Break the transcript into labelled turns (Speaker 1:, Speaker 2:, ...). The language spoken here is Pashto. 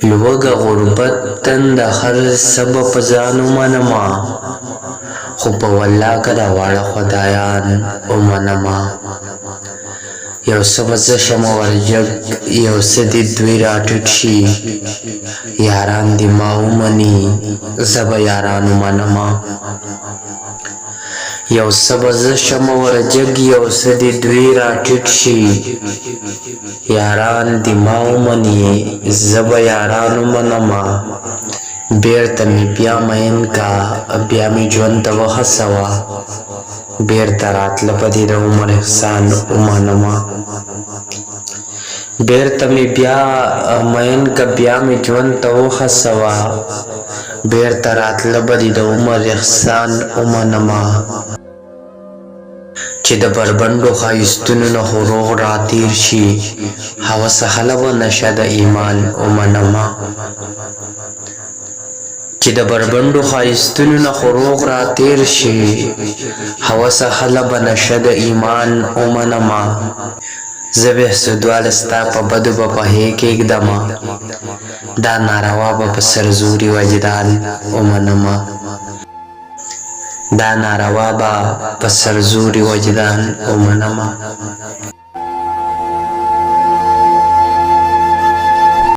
Speaker 1: لوږه غربت تنده هر څه به په ځان ومنمه خو په والله که دا واړه خدایان ومنمه یو څه به زه شمه ورجګ یو څه دې دوی راټیټ شي یاران دې ما ومني زه به یاران ومنمه یو څه به زه شمه ورجګ یو څه دې دوی راټیټ شي یاران دې ما ومني زه به یاران ومنمه بیرته مې بیا مین کا بیا مې ژوند ته وهڅوه بیرته راتله په دې د عمر احسان ومنمه بیرته مې بیا مین کا بیا مې ژوند ته وهڅوه بیرته راتله به دې د عمر احسان ومنمه چې د بربنډو ښایستونو نه خو روغ راتېر شي هوسه هله به نشه د ایمان ومنمه چې د بربنډو ښایستونو نه خو روغ راتېر شي هوسه هله به نشه د ایمان ومنمه زه به سودواله ستا په بدو به پهې کېږدمه دا ناروا به په سرزوري وجدان ومنمه دا ناروا به په سرزوري وجدان ومنمه